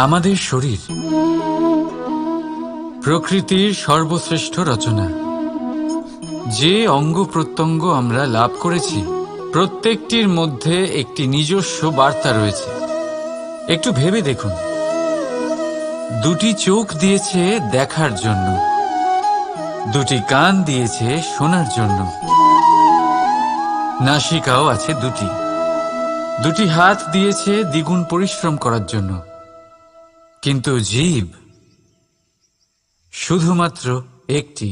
আমাদের শরীর প্রকৃতির সর্বশ্রেষ্ঠ রচনা। যে অঙ্গ প্রত্যঙ্গ আমরা লাভ করেছি প্রত্যেকটির মধ্যে একটি নিজস্ব বার্তা রয়েছে। একটু ভেবে দেখুন, দুটি চোখ দিয়েছে দেখার জন্য, দুটি কান দিয়েছে শোনার জন্য, নাসিকাও আছে দুটি, দুটি হাত দিয়েছে দ্বিগুণ পরিশ্রম করার জন্য। কিন্তু জীব শুধুমাত্র একটি,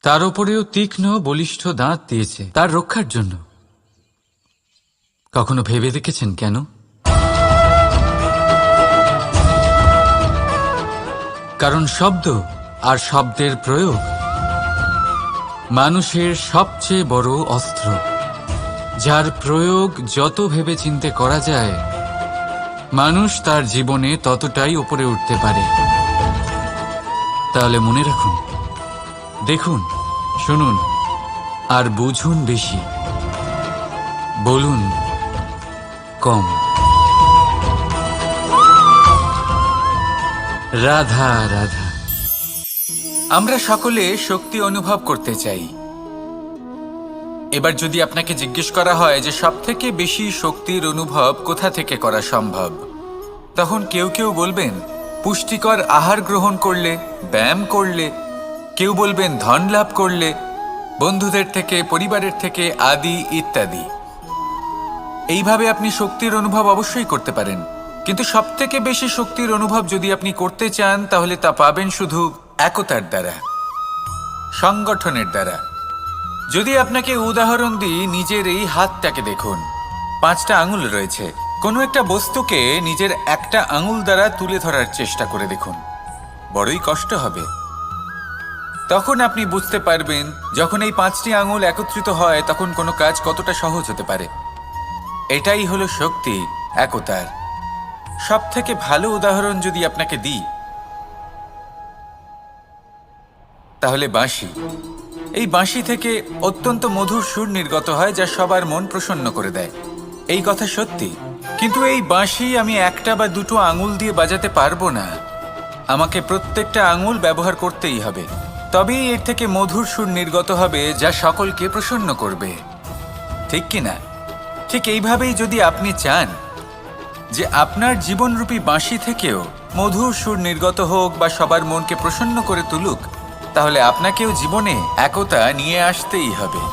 তার উপরেও তীক্ষ্ণ বলিষ্ঠ দাঁত দিয়েছে তার রক্ষার জন্য। কখনো ভেবে দেখেছেন কেন? কারণ শব্দ আর শব্দের প্রয়োগ মানুষের সবচেয়ে বড় অস্ত্র, যার প্রয়োগ যত ভেবেচিন্তে করা যায় মানুষ তার জীবনে ততটাই উপরে উঠতে পারে। তাহলে মনে রাখুন, দেখুন, শুনুন আর বুঝুন বেশি, বলুন কম। রাধা রাধা। আমরা সকলে শক্তি অনুভব করতে চাই। এবার যদি আপনাকে জিজ্ঞেস করা হয় যে সবথেকে বেশি শক্তির অনুভব কোথা থেকে করা সম্ভব, তখন কেউ কেউ বলবেন পুষ্টিকর আহার গ্রহণ করলে, ব্যায়াম করলে, কেউ বলবেন ধন লাভ করলে, বন্ধুদের থেকে, পরিবারের থেকে, আদি ইত্যাদি। এইভাবে আপনি শক্তির অনুভব অবশ্যই করতে পারেন, কিন্তু সবথেকে বেশি শক্তির অনুভব যদি আপনি করতে চান তাহলে তা পাবেন শুধু একতার দ্বারা, সংগঠনের দ্বারা। যদি আপনাকে উদাহরণ দিই, নিজের এই হাতটাকে দেখুন, 5টা আঙুল রয়েছে। কোনো একটা বস্তুকে নিজের একটা আঙুল দ্বারা তুলে ধরার চেষ্টা করে দেখুন, বড়ই কষ্ট হবে। তখন আপনি বুঝতে পারবেন যখন এই 5টি আঙুল একত্রিত হয় তখন কোনো কাজ কতটা সহজ হতে পারে। এটাই হলো শক্তি, একতার। সব থেকে ভালো উদাহরণ যদি আপনাকে দিই তাহলে বাঁশি। এই বাঁশি থেকে অত্যন্ত মধুর সুর নির্গত হয় যা সবার মন প্রসন্ন করে দেয়। এই কথা সত্যি, কিন্তু এই বাঁশি আমি একটা বা দুটো আঙুল দিয়ে বাজাতে পারবো না। আমাকে প্রত্যেকটা আঙুল ব্যবহার করতেই হবে, তবেই এর থেকে মধুর সুর নির্গত হবে যা সকলকে প্রসন্ন করবে, ঠিক কি না? ঠিক এইভাবেই যদি আপনি চান যে আপনার জীবনরূপী বাঁশি থেকেও মধুর সুর নির্গত হোক বা সবার মনকে প্রসন্ন করে তুলুক, তাহলে আপনাকেও জীবনে একতা নিয়ে আসতেই হবে।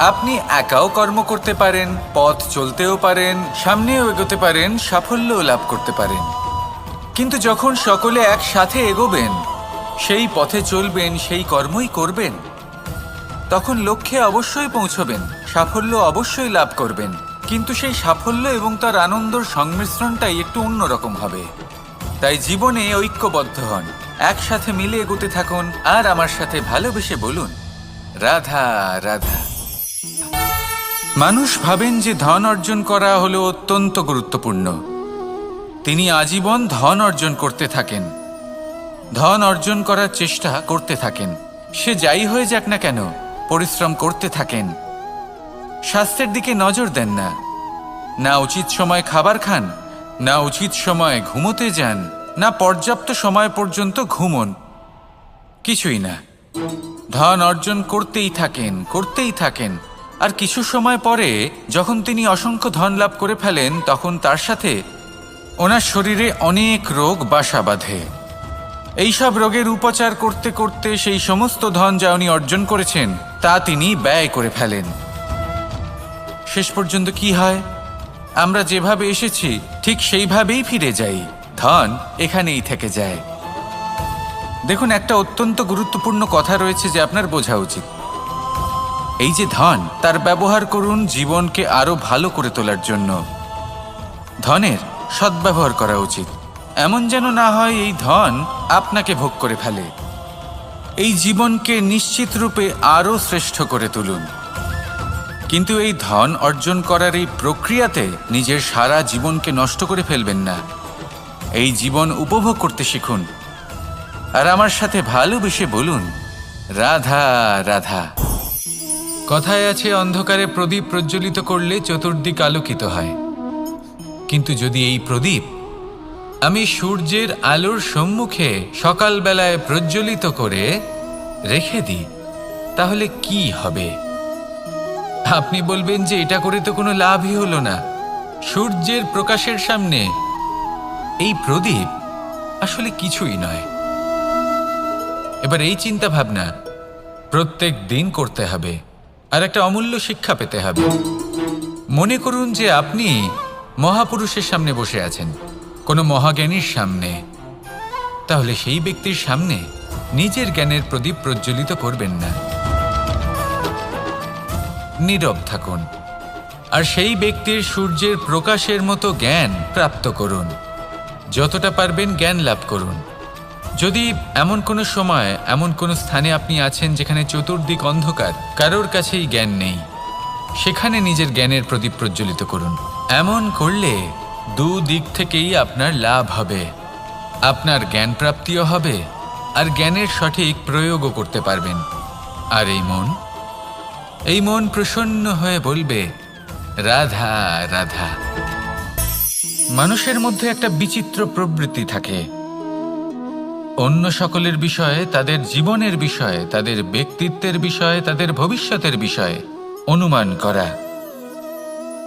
আপনি একাও কর্ম করতে পারেন, পথ চলতেও পারেন, সামনেও এগোতে পারেন, সাফল্যও লাভ করতে পারেন। কিন্তু যখন সকলে একসাথে এগোবেন, সেই পথে চলবেন, সেই কর্মই করবেন, তখন লক্ষ্যে অবশ্যই পৌঁছবেন, সাফল্য অবশ্যই লাভ করবেন। কিন্তু সেই সাফল্য এবং তার আনন্দর সংমিশ্রণটাই একটু অন্যরকম হবে। তাই জীবনে ঐক্যবদ্ধ হন, একসাথে মিলে এগোতে থাকুন, আর আমার সাথে ভালোবেসে বলুন রাধা রাধা। মানুষ ভাবেন যে ধন অর্জন করা হলো অত্যন্ত গুরুত্বপূর্ণ। তিনি আজীবন ধন অর্জন করতে থাকেন, ধন অর্জন করার চেষ্টা করতে থাকেন। সে যাই হয়ে যাক না কেন, পরিশ্রম করতে থাকেন। স্বাস্থ্যের দিকে নজর দেন না, না উচিত সময় খাবার খান, না উচিত সময় ঘুমোতে যান, না পর্যাপ্ত সময় পর্যন্ত ঘুমন, কিছুই না। ধন অর্জন করতেই থাকেন, করতেই থাকেন। আর কিছু সময় পরে যখন তিনি অসংখ্য ধন লাভ করে ফেলেন, তখন তার সাথে ওনার শরীরে অনেক রোগ বাসা বাঁধে। এইসব রোগের উপচার করতে করতে সেই সমস্ত ধন যা উনি অর্জন করেছেন তা তিনি ব্যয় করে ফেলেন। শেষ পর্যন্ত কি হয়? আমরা যেভাবে এসেছি ঠিক সেইভাবেই ফিরে যাই, ধন এখানেই থেকে যায়। দেখুন, একটা অত্যন্ত গুরুত্বপূর্ণ কথা রয়েছে যে আপনার বোঝা উচিত। এই যে ধন, তার ব্যবহার করুন জীবনকে আরো ভালো করে তোলার জন্য। ধনের সদ্ব্যবহার করা উচিত, এমন যেন না হয় এই ধন আপনাকে ভোগ করে ফেলে। এই জীবনকে নিশ্চিত রূপে আরো শ্রেষ্ঠ করে তুলুন। কিন্তু এই ধন অর্জন করার এই প্রক্রিয়াতে নিজের সারা জীবনকে নষ্ট করে ফেলবেন না। এই জীবন উপভোগ করতে শিখুন, আর আমার সাথে ভালোবেসে বলুন রাধা রাধা। কথায় আছে, অন্ধকারে প্রদীপ প্রজ্বলিত করলে চতুর্দিক আলোকিত হয়। কিন্তু যদি এই প্রদীপ আমি সূর্যের আলোর সম্মুখে সকালবেলায় প্রজ্বলিত করে রেখে দিই, তাহলে কি হবে? আপনি বলবেন যে এটা করে তো কোনো লাভই হলো না। সূর্যের প্রকাশের সামনে এই প্রদীপ আসলে কিছুই নয়। এবার এই চিন্তা ভাবনা প্রত্যেক দিন করতে হবে, আর একটা অমূল্য শিক্ষা পেতে হবে। মনে করুন যে আপনি মহাপুরুষের সামনে বসে আছেন, কোনো মহাজ্ঞানীর সামনে, তাহলে সেই ব্যক্তির সামনে নিজের জ্ঞানের প্রদীপ প্রজ্বলিত করবেন না, নীরব থাকুন আর সেই ব্যক্তির সূর্যের প্রকাশের মতো জ্ঞান প্রাপ্ত করুন। যতটা পারবেন জ্ঞান লাভ করুন। যদি এমন কোনো সময়, এমন কোনো স্থানে আপনি আছেন যেখানে চতুর্দিক অন্ধকার, কারোর কাছেই জ্ঞান নেই, সেখানে নিজের জ্ঞানের প্রদীপ প্রজ্বলিত করুন। এমন করলে দুদিক থেকেই আপনার লাভ হবে। আপনার জ্ঞান প্রাপ্তিও হবে আর জ্ঞানের সঠিক প্রয়োগও করতে পারবেন। আর এই মন প্রসন্ন হয়ে বলবে, রাধা রাধা। মানুষের মধ্যে একটা বিচিত্র প্রবৃত্তি থাকে, অন্য সকলের বিষয়ে, তাদের জীবনের বিষয়ে, তাদের ব্যক্তিত্বের বিষয়ে, তাদের ভবিষ্যতের বিষয়ে অনুমান করা।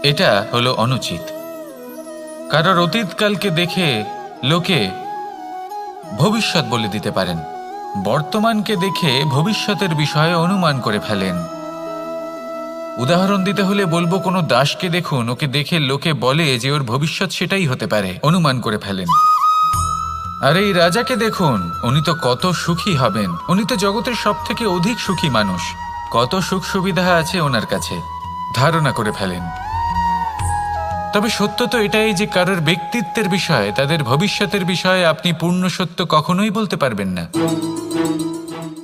এটা হলো অনুচিত। কারোর অতীতকালকে দেখে লোকে ভবিষ্যৎ বলে দিতে পারেন, বর্তমানকে দেখে ভবিষ্যতের বিষয়ে অনুমান করে ফেলেন। উদাহরণ দিতে হলে বলবো, কোনো দাসকে দেখুন, ওকে দেখে লোকে বলে যে ওর ভবিষ্যৎ সেটাই হতে পারে, অনুমান করে ফেলেন। আর এই রাজাকে দেখুন, উনি তো কত সুখী হবেন, উনি তো জগতের সব থেকে অধিক সুখী মানুষ, কত সুখ সুবিধা আছে ওনার কাছে, ধারণা করে ফেলেন। তবে সত্য তো এটাই যে কারোর ব্যক্তিত্বের বিষয়ে, তাদের ভবিষ্যতের বিষয়ে আপনি পূর্ণ সত্য কখনোই বলতে পারবেন না,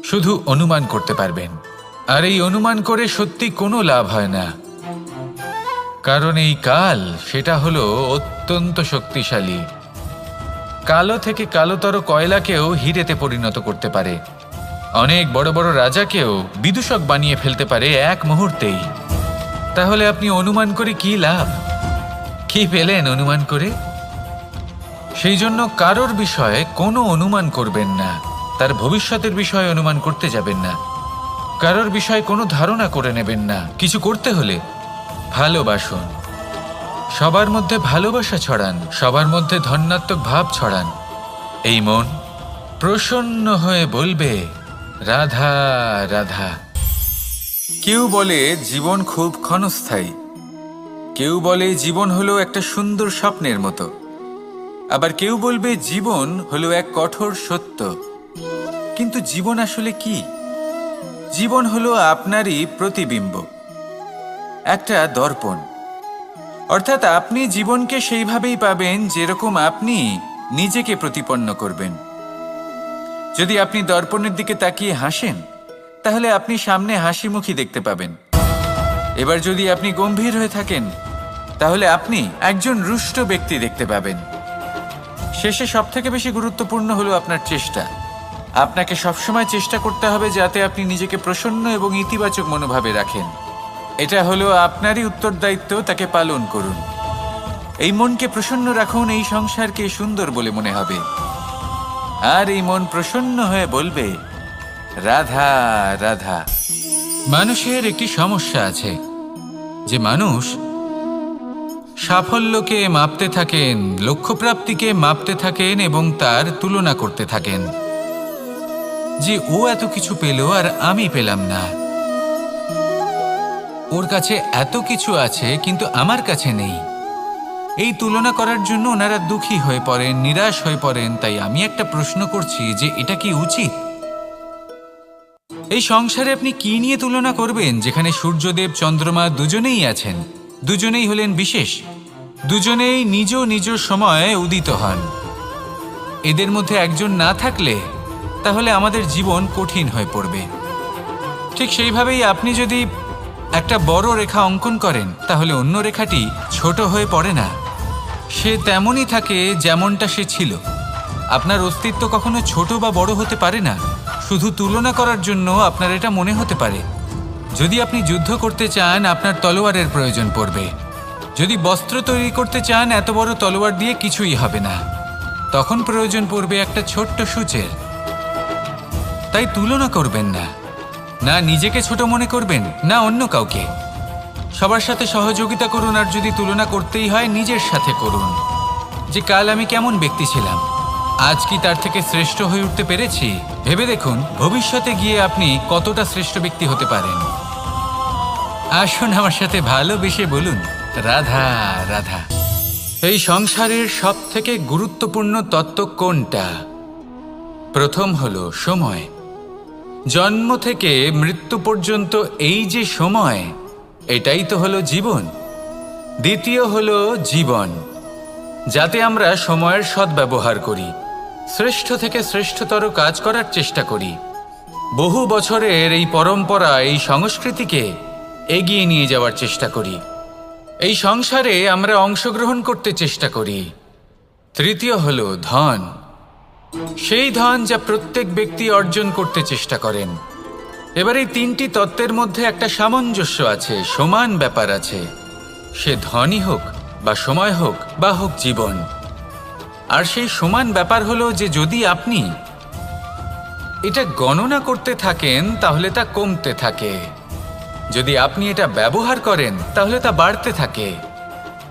শুধু অনুমান করতে পারবেন। আর এই অনুমান করে সত্যি কোনো লাভ হয় না, কারণ এই কাল সেটা হলো অত্যন্ত শক্তিশালী। কালো থেকে কালোতর কয়লাকেও হিরেতে পরিণত করতে পারে, অনেক বড় বড় রাজাকেও বিদূষক বানিয়ে ফেলতে পারে এক মুহূর্তেই। তাহলে আপনি অনুমান করে কি লাভ? কি পেলেন অনুমান করে? সেই জন্য কারোর বিষয়ে কোনো অনুমান করবেন না, তার ভবিষ্যতের বিষয়ে অনুমান করতে যাবেন না, কারোর বিষয়ে কোনো ধারণা করে নেবেন না। কিছু করতে হলে ভালোবাসুন, সবার মধ্যে ভালোবাসা ছড়ান, সবার মধ্যে ধন্যাত্মক ভাব ছড়ান। এই মন প্রসন্ন হয়ে বলবে, রাধা রাধা। কেউ বলে জীবন খুব ক্ষণস্থায়ী, কেউ বলে জীবন হলো একটা সুন্দর স্বপ্নের মতো, আবার কেউ বলবে জীবন হলো এক কঠোর সত্য। কিন্তু জীবন আসলে কি? জীবন হলো আপনারই প্রতিবিম্ব, একটা দর্পণ। অর্থাৎ আপনি জীবনকে সেইভাবেই পাবেন যেরকম আপনি নিজেকে প্রতিপন্ন করবেন। যদি আপনি দর্পণের দিকে তাকিয়ে হাসেন, তাহলে আপনি সামনে হাসি মুখী দেখতে পাবেন। এবার যদি আপনি গম্ভীর হয়ে থাকেন, তাহলে আপনি একজন রুষ্ট ব্যক্তি দেখতে পাবেন। শেষে সবথেকে বেশি গুরুত্বপূর্ণ হলো আপনার চেষ্টা। আপনাকে সবসময় চেষ্টা করতে হবে যাতে আপনি নিজেকে প্রসন্ন এবং ইতিবাচক মনোভাবে রাখেন। এটা হলো আপনারই উত্তরদায়িত্ব, তাকে পালন করুন। এই মনকে প্রসন্ন রাখুন, এই সংসারকে সুন্দর বলে মনে হবে। আর এই মন প্রসন্ন হয়ে বলবে, রাধা রাধা। মানুষের একটি সমস্যা আছে যে মানুষ সাফল্যকে মাপতে থাকেন, লক্ষ্যপ্রাপ্তিকে মাপতে থাকেন এবং তার তুলনা করতে থাকেন যে ও এত কিছু পেল আর আমি পেলাম না, ওর কাছে এত কিছু আছে কিন্তু আমার কাছে নেই। এই তুলনা করার জন্য ওনারা দুঃখী হয়ে পড়েন, নিরাশ হয়ে পড়েন। তাই আমি একটা প্রশ্ন করছি যে এটা কি উচিত? এই সংসারে আপনি কি নিয়ে তুলনা করবেন, যেখানে সূর্যদেব চন্দ্রমা দুজনেই আছেন, দুজনেই হলেন বিশেষ, দুজনেই নিজ নিজ সময়ে উদিত হন। এদের মধ্যে একজন না থাকলে তাহলে আমাদের জীবন কঠিন হয়ে পড়বে। ঠিক সেইভাবেই আপনি যদি একটা বড় রেখা অঙ্কন করেন, তাহলে অন্য রেখাটি ছোট হয়ে পড়ে না, সে তেমনই থাকে যেমনটা সে ছিল। আপনার অস্তিত্ব কখনো ছোট বা বড় হতে পারে না। শুধু তুলনা করার জন্য আপনার এটা মনে হতে পারে। যদি আপনি যুদ্ধ করতে চান, আপনার তলোয়ারের প্রয়োজন পড়বে। যদি বস্ত্র তৈরি করতে চান, এত বড় তলোয়ার দিয়ে কিছুই হবে না। তখন প্রয়োজন পড়বে একটা ছোট্ট সূচের। তাই তুলনা করবেন না, না নিজেকে ছোট মনে করবেন, না অন্য কাউকে। সবার সাথে সহযোগিতা করুন, আর যদি তুলনা করতেই হয় নিজের সাথে করুন, যে কাল আমি কেমন ব্যক্তি ছিলাম, আজ কি তার থেকে শ্রেষ্ঠ হয়ে উঠতে পেরেছি। ভেবে দেখুন ভবিষ্যতে গিয়ে আপনি কতটা শ্রেষ্ঠ ব্যক্তি হতে পারেন। আসুন আমার সাথে ভালোবেসে বলুন, রাধা রাধা। এই সংসারের সব থেকে গুরুত্বপূর্ণ তত্ত্ব কোনটা? প্রথম হলো সময়। জন্ম থেকে মৃত্যু পর্যন্ত এই যে সময়, এটাই তো হলো জীবন। দ্বিতীয় হলো জীবন, যাতে আমরা সময়ের সদ্ব্যবহার করি, শ্রেষ্ঠ থেকে শ্রেষ্ঠতর কাজ করার চেষ্টা করি। বহু বছরের এই পরম্পরা, এই সংস্কৃতিকে এগিয়ে নিয়ে যাওয়ার চেষ্টা করি। এই সংসারে আমরা অংশগ্রহণ করতে চেষ্টা করি। তৃতীয় হলো ধন, সেই ধন যা প্রত্যেক ব্যক্তি অর্জন করতে চেষ্টা করেন। এবার এই তিনটি তত্ত্বের মধ্যে একটা সামঞ্জস্য আছে, সমান ব্যাপার আছে। সে ধনই হোক বা সময় হোক বা হোক জীবন। আর সেই সমান ব্যাপার হলো যে যদি আপনি এটা গণনা করতে থাকেন তাহলে তা কমতে থাকে, যদি আপনি এটা ব্যবহার করেন তাহলে তা বাড়তে থাকে।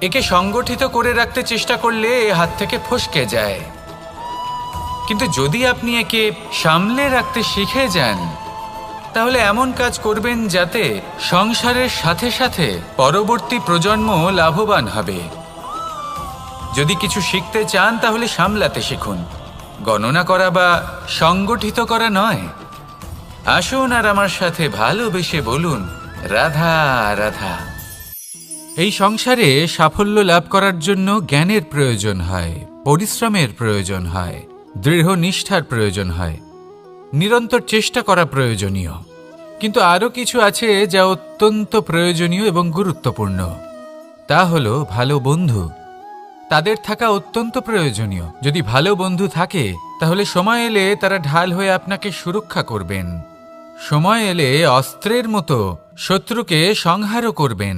একে সংগঠিত করে রাখতে চেষ্টা করলে এ হাত থেকে ফসকে যায়, কিন্তু যদি আপনি একে সামলে রাখতে শিখে যান তাহলে এমন কাজ করবেন যাতে সংসারের সাথে সাথে পরবর্তী প্রজন্ম লাভবান হবে। যদি কিছু শিখতে চান তাহলে সামলাতে শিখুন, গণনা করা বা সংগঠিত করা নয়। আসুন আর আমার সাথে ভালোবেসে বলুন, রাধা রাধা। এই সংসারে সাফল্য লাভ করার জন্য জ্ঞানের প্রয়োজন হয়, পরিশ্রমের প্রয়োজন হয়, দৃঢ় নিষ্ঠার প্রয়োজন হয়, নিরন্তর চেষ্টা করা প্রয়োজনীয়। কিন্তু আরও কিছু আছে যা অত্যন্ত প্রয়োজনীয় এবং গুরুত্বপূর্ণ। তা হলো ভালো বন্ধু। তাদের থাকা অত্যন্ত প্রয়োজনীয়। যদি ভালো বন্ধু থাকে তাহলে সময় এলে তারা ঢাল হয়ে আপনাকে সুরক্ষা করবেন। সময় এলে অস্ত্রের মতো শত্রুকে সংহারও করবেন।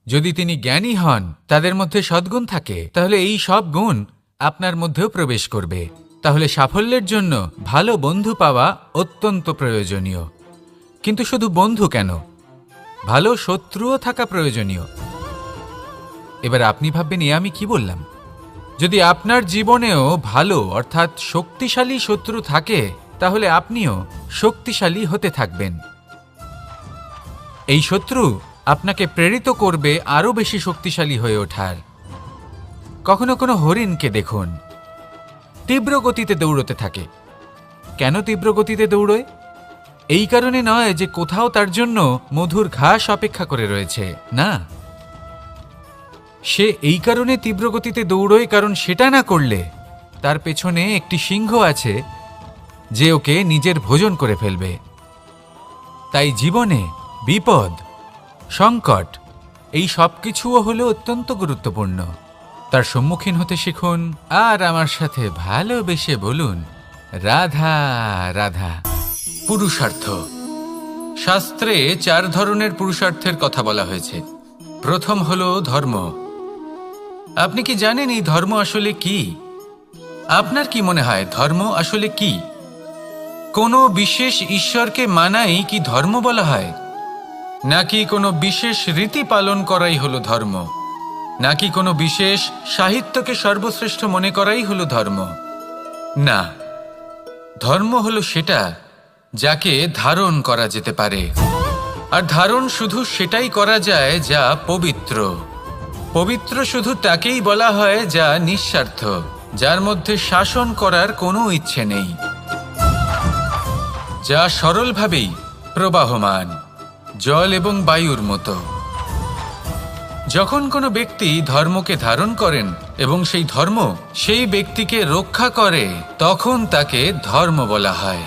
যদি তিনি জ্ঞানী হন, তাদের মধ্যে সদ্গুণ থাকে, তাহলে এই সব গুণ আপনার মধ্যেও প্রবেশ করবে। তাহলে সাফল্যের জন্য ভালো বন্ধু পাওয়া অত্যন্ত প্রয়োজনীয়। কিন্তু শুধু বন্ধু কেন, ভালো শত্রুও থাকা প্রয়োজনীয়। এবার আপনি ভাববেন, এ আমি কি বললাম? যদি আপনার জীবনেও ভালো অর্থাৎ শক্তিশালী শত্রু থাকে তাহলে আপনিও শক্তিশালী হতে থাকবেন। এই শত্রু আপনাকে প্রেরিত করবে আরও বেশি শক্তিশালী হয়ে ওঠার। কখনো কোনো হরিণকে দেখুন, তীব্র গতিতে দৌড়তে থাকে। কেন তীব্র গতিতে দৌড়য়? এই কারণে নয় যে কোথাও তার জন্য মধুর ঘাস অপেক্ষা করে রয়েছে, না। সে এই কারণে তীব্র গতিতে দৌড়য় কারণ সেটা না করলে তার পেছনে একটি সিংহ আছে যে ওকে নিজের ভোজন করে ফেলবে। তাই জীবনে বিপদ, সংকট, এই সব কিছুও হলো অত্যন্ত গুরুত্বপূর্ণ। তার সম্মুখীন হতে শিখুন আর আমার সাথে ভালোবেসে বলুন, রাধা রাধা। পুরুষার্থ। শাস্ত্রে 4 ধরনের পুরুষার্থের কথা বলা হয়েছে। প্রথম হলো ধর্ম। আপনি কি জানেন এই ধর্ম আসলে কি? আপনার কি মনে হয় ধর্ম আসলে কি? কোনো বিশেষ ঈশ্বরকে মানাই কি ধর্ম বলা হয়? নাকি কোনো বিশেষ রীতি পালন করাই হলো ধর্ম? নাকি কোনো বিশেষ সাহিত্যকে সর্বশ্রেষ্ঠ মনে করাই হলো ধর্ম? না, ধর্ম হলো সেটা যাকে ধারণ করা যেতে পারে। আর ধারণ শুধু সেটাই করা যায় যা পবিত্র। পবিত্র শুধু তাকেই বলা হয় যা নিঃস্বার্থ, যার মধ্যে শাসন করার কোনো ইচ্ছে নেই, যা সরলভাবেই প্রবাহমান, জল এবং বায়ুর মতো। যখন কোনো ব্যক্তি ধর্মকে ধারণ করেন এবং সেই ধর্ম সেই ব্যক্তিকে রক্ষা করে, তখন তাকে ধর্ম বলা হয়।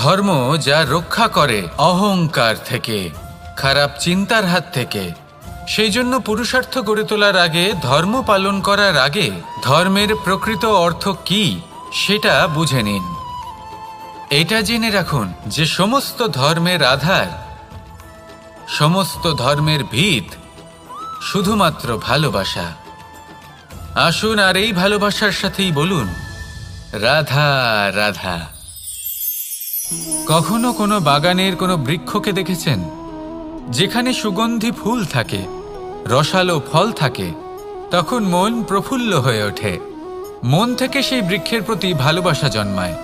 ধর্ম যা রক্ষা করে অহংকার থেকে, খারাপ চিন্তার হাত থেকে। সেই জন্য পুরুষার্থ গড়ে তোলার আগে, ধর্ম পালন করার আগে ধর্মের প্রকৃত অর্থ কি সেটা বুঝে নিন। এটা জেনে রাখুন যে সমস্ত ধর্মের আধার, সমস্ত ধর্মের ভিত শুধুমাত্র ভালোবাসা। আসুন আর এই ভালোবাসার সাথেই বলুন, রাধা রাধা। কখনো কোনো বাগানের কোনো বৃক্ষকে দেখেছেন যেখানে সুগন্ধি ফুল থাকে, রসালো ফল থাকে? তখন মন প্রফুল্ল হয়ে ওঠে, মন থেকে সেই বৃক্ষের প্রতি ভালোবাসা জন্মায়।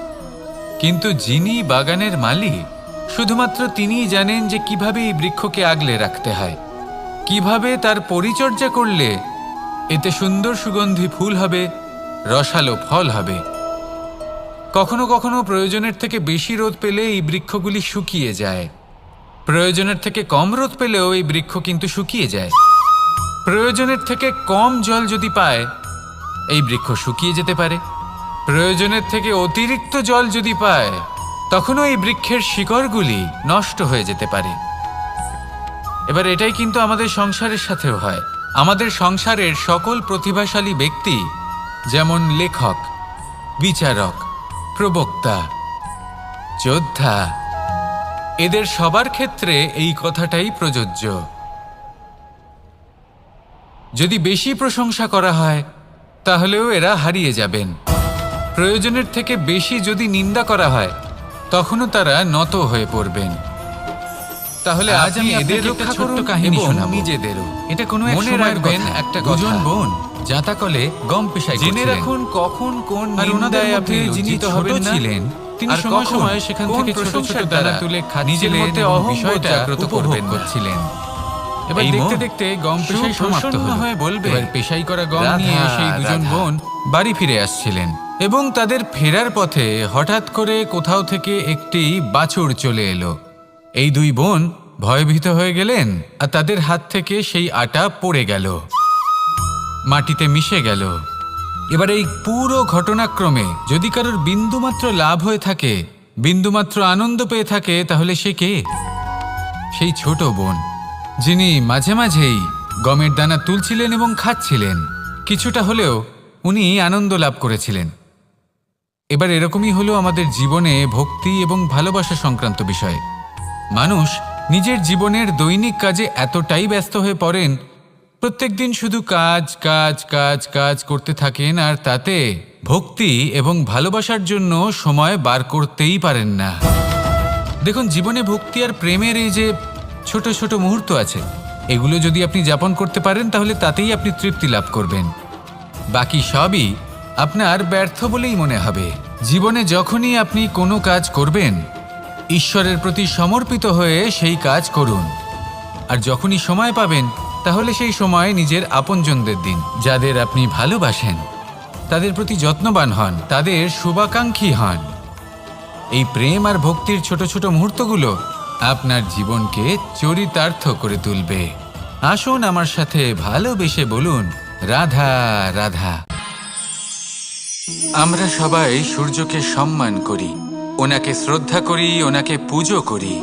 কিন্তু যিনি বাগানের মালিক, শুধুমাত্র তিনিই জানেন যে কিভাবে এই বৃক্ষকে আগলে রাখতে হয়, কিভাবে তার পরিচর্যা করলে এতে সুন্দর সুগন্ধি ফুল হবে, রসালো ফল হবে। কখনো কখনো প্রয়োজনের থেকে বেশি রোদ পেলে এই বৃক্ষগুলি শুকিয়ে যায়, প্রয়োজনের থেকে কম রোদ পেলেও এই বৃক্ষ কিন্তু শুকিয়ে যায়। প্রয়োজনের থেকে কম জল যদি পায়, এই বৃক্ষ শুকিয়ে যেতে পারে। প্রয়োজনের থেকে অতিরিক্ত জল যদি পায়, তখনও এই বৃক্ষের শিকড়গুলি নষ্ট হয়ে যেতে পারে। এবার এটাই কিন্তু আমাদের সংসারের সাথেও হয়। আমাদের সংসারের সকল প্রতিভাশালী ব্যক্তি, যেমন লেখক, বিচারক, প্রবক্তা, যোদ্ধা, এদের সবার ক্ষেত্রে এই কথাটাই প্রযোজ্য। যদি বেশি প্রশংসা করা হয়, তাহলেও এরা হারিয়ে যাবেন। প্রয়োজনের থেকে বেশি যদি নিন্দা করা হয়, তখনও তারা নত হয়ে পড়বেন। তাহলে আজ আমি এদের রক্ষা করুন কাহিনী শোনাবো, নিজেদেরও। এটা কোনো এক মনে রাখবেন, একটা দুজন বোন যাতাকলে গম পেশাই করছিলেন। জেনে রাখুন কখন কোন নিন্দায় আপনি লজ্জিত হবেন ছিলেন, তিনি সময় সময় সেখান থেকে ছোট ছোট দানা তুলে নিজের মধ্যে বিষয়টা জাগ্রত করবেন করছিলেন। এবার দেখতে দেখতে গম পেশাই সমাপ্ত হয়ে বলবে, এবার পেশাই করা গম নিয়ে সেই দুজন বোন বাড়ি ফিরে আসছিলেন এবং তাদের ফেরার পথে হঠাৎ করে কোথাও থেকে একটি বাছুর চলে এলো। এই দুই বোন ভয়ভীত হয়ে গেলেন আর তাদের হাত থেকে সেই আটা পড়ে গেল, মাটিতে মিশে গেল। এবার এই পুরো ঘটনাক্রমে যদি কারোর বিন্দুমাত্র লাভ হয়ে থাকে, বিন্দুমাত্র আনন্দ পেয়ে থাকে, তাহলে সে কে? সেই ছোট বোন, যিনি মাঝে মাঝেই গমের দানা তুলছিলেন এবং খাচ্ছিলেন। কিছুটা হলেও উনি আনন্দ লাভ করেছিলেন। এবার এরকমই হলো আমাদের জীবনে ভক্তি এবং ভালোবাসা সংক্রান্ত বিষয়। মানুষ নিজের জীবনের দৈনিক কাজে এতটাই ব্যস্ত হয়ে পড়েন, প্রত্যেকদিন শুধু কাজ কাজ কাজ কাজ করতে থাকেন, আর তাতে ভক্তি এবং ভালোবাসার জন্য সময় বার করতেই পারেন না। দেখুন, জীবনে ভক্তি আর প্রেমের এই যে ছোট ছোট মুহূর্ত আছে, এগুলো যদি আপনি যাপন করতে পারেন, তাহলে তাতেই আপনি তৃপ্তি লাভ করবেন। বাকি সবই আপনার ব্যর্থ বলেই মনে হবে। জীবনে যখনই আপনি কোনো কাজ করবেন, ঈশ্বরের প্রতি সমর্পিত হয়ে সেই কাজ করুন। আর যখনই সময় পাবেন, তাহলে সেই সময় নিজের আপনজনদের দিন, যাদের আপনি ভালোবাসেন, তাদের প্রতি যত্নবান হন, তাদের শুভাকাঙ্ক্ষী হন। এই প্রেম আর ভক্তির ছোট ছোট মুহূর্তগুলো আপনার জীবনকে চরিতার্থ করে তুলবে। আসুন আমার সাথে ভালোবেসে বলুন, রাধা রাধা। আমরা সবাই সূর্যকে সম্মান করি, ওনাকে শ্রদ্ধা করি, ওনাকে পুজো করি।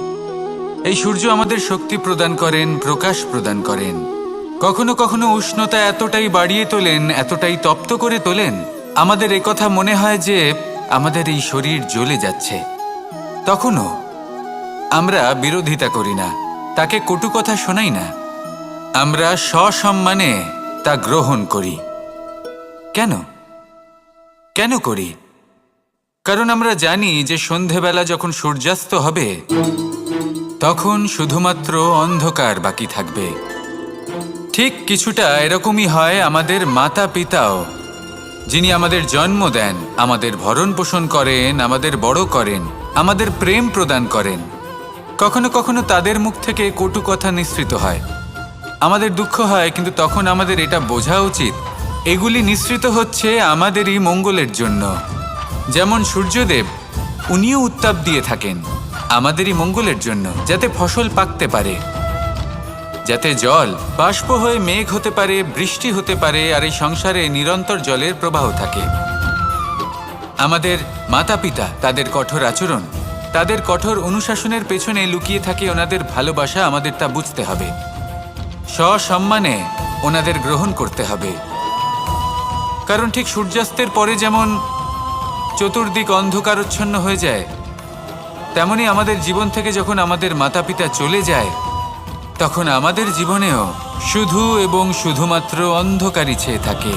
এই সূর্য আমাদের শক্তি প্রদান করেন, প্রকাশ প্রদান করেন। কখনো কখনো উষ্ণতা এতটাই বাড়িয়ে তোলেন, এতটাই তপ্ত করে তোলেন, আমাদের একথা মনে হয় যে আমাদের এই শরীর জ্বলে যাচ্ছে। তখনও আমরা বিরোধিতা করি না, তাকে কটু কথা শোনাই না, আমরা সসম্মানে তা গ্রহণ করি। কেন কেন করি? কারণ আমরা জানি যে সন্ধেবেলা যখন সূর্যাস্ত হবে, তখন শুধুমাত্র অন্ধকার বাকি থাকবে। ঠিক কিছুটা এরকমই হয় আমাদের মাতা পিতাও, যিনি আমাদের জন্ম দেন, আমাদের ভরণ পোষণ করেন, আমাদের বড় করেন, আমাদের প্রেম প্রদান করেন। কখনো কখনো তাদের মুখ থেকে কটু কথা নিঃসৃত হয়, আমাদের দুঃখ হয়, কিন্তু তখন আমাদের এটা বোঝা উচিত এগুলি নিঃসৃত হচ্ছে আমাদেরই মঙ্গলের জন্য। যেমন সূর্যদেব, উনিও উত্তাপ দিয়ে থাকেন আমাদেরই মঙ্গলের জন্য, যাতে ফসল পাকতে পারে, যাতে জল বাষ্প হয়ে মেঘ হতে পারে, বৃষ্টি হতে পারে, আর এই সংসারে নিরন্তর জলের প্রবাহ থাকে। আমাদের মাতা পিতা, তাদের কঠোর আচরণ, তাদের কঠোর অনুশাসনের পেছনে লুকিয়ে থাকে ওনাদের ভালোবাসা। আমাদের তা বুঝতে হবে, সসম্মানে ওনাদের গ্রহণ করতে হবে। কারণ ঠিক সূর্যাস্তের পরে যেমন চতুর্দিক অন্ধকারচ্ছন্ন হয়ে যায়, তেমনি আমাদের জীবন থেকে যখন আমাদের মাতা পিতা চলে যায়, তখন আমাদের জীবনেও শুধু এবং শুধুমাত্র অন্ধকারই ছেয়ে থাকে।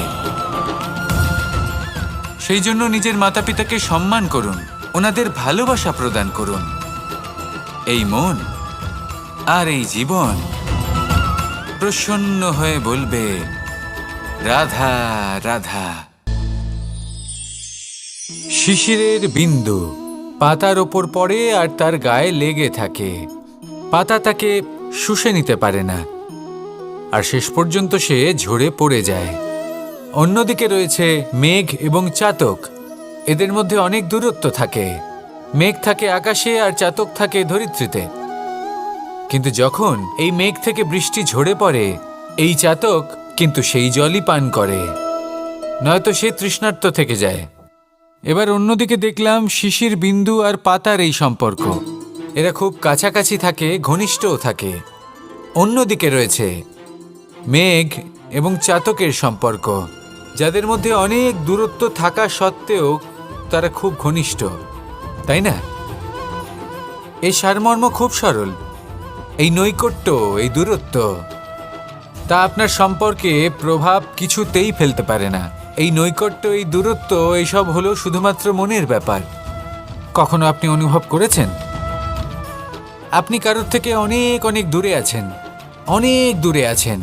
সেই জন্য নিজের মাতা পিতাকে সম্মান করুন, ওনাদের ভালোবাসা প্রদান করুন। এই মন আর এই জীবন প্রসন্ন হয়ে বলবে রাধা রাধা। শিশিরের বিন্দু পাতার ওপর পড়ে আর তার গায়ে লেগে থাকে। পাতা তাকে শুষে নিতে পারে না, আর শেষ পর্যন্ত সে ঝরে পড়ে যায়। অন্যদিকে রয়েছে মেঘ এবং চাতক। এদের মধ্যে অনেক দূরত্ব থাকে। মেঘ থাকে আকাশে আর চাতক থাকে ধরিত্রীতে। কিন্তু যখন এই মেঘ থেকে বৃষ্টি ঝরে পড়ে, এই চাতক কিন্তু সেই জলই পান করে, নয়তো সে তৃষ্ণার্ত থেকে যায়। এবার অন্যদিকে দেখলাম শিশির বিন্দু আর পাতার এই সম্পর্ক। এরা খুব কাছাকাছি থাকে, ঘনিষ্ঠও থাকে। অন্যদিকে রয়েছে মেঘ এবং চাতকের সম্পর্ক, যাদের মধ্যে অনেক দূরত্ব থাকা সত্ত্বেও তারা খুব ঘনিষ্ঠ, তাই না? এই সারমর্ম খুব সরল। এই নৈকট্য, এই দূরত্ব, তা আপনার সম্পর্কে প্রভাব কিছুতেই ফেলতে পারে না। এই নৈকট্য, এই দূরত্ব, এইসব হলো শুধুমাত্র মনের ব্যাপার। কখনো আপনি অনুভব করেছেন আপনি কারোর থেকে অনেক অনেক দূরে আছেন, অনেক দূরে আছেন,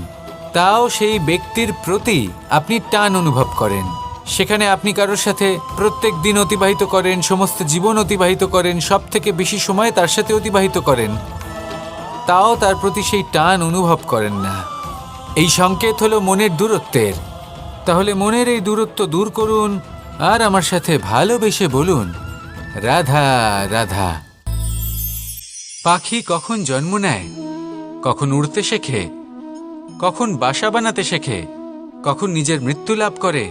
তাও সেই ব্যক্তির প্রতি আপনি টান অনুভব করেন। সেখানে আপনি কারোর সাথে প্রত্যেক দিন অতিবাহিত করেন, সমস্ত জীবন অতিবাহিত করেন, সব থেকে বেশি সময় তার সাথে অতিবাহিত করেন, তাও তার প্রতি সেই টান অনুভব করেন না। এই সংকেত হলো মনের দূরত্বের। তাহলে মনের এই দূরত্ব দূর করুন আর আমার সাথে ভালোবেসে বলুন রাধা রাধা। পাখি কখন জন্ম নেয়, কখন উড়তে শেখে, কখন বাসা বানাতে শেখে, কখন নিজের মৃত্যু লাভ করে,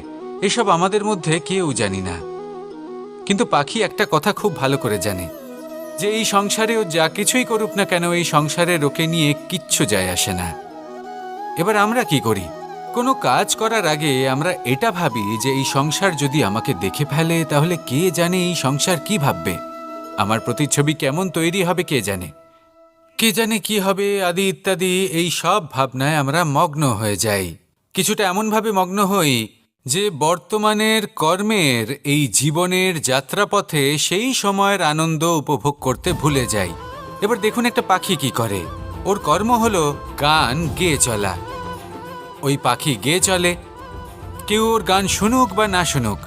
এসব আমাদের মধ্যে কেউ জানি না। কিন্তু পাখি একটা কথা খুব ভালো করে জানে, যে এই সংসারে ও যা কিছুই করুক না কেন, এই সংসারের ওকে নিয়ে কিচ্ছু যায় আসে না। এবার আমরা কি করি? কোনো কাজ করার আগে আমরা এটা ভাবি যে এই সংসার যদি আমাকে দেখে ফেলে তাহলে কে জানে এই সংসার কি ভাববে, আমার প্রতিচ্ছবি কেমন তৈরি হবে কে জানে, কে জানে কি হবে আদি ইত্যাদি। এই সব ভাবনায় আমরা মগ্ন হয়ে যাই। কিছুটা এমনভাবে মগ্ন হই যে বর্তমানের কর্মের এই জীবনের যাত্রাপথে সেই সময়ের আনন্দ উপভোগ করতে ভুলে যাই। এবার দেখুন একটা পাখি কি করে। ওর কর্ম হলো গান গেয়ে চলা। ওই পাখি গেয়ে চলে, কেউ ওর গান শুনুক বা না শুনুক,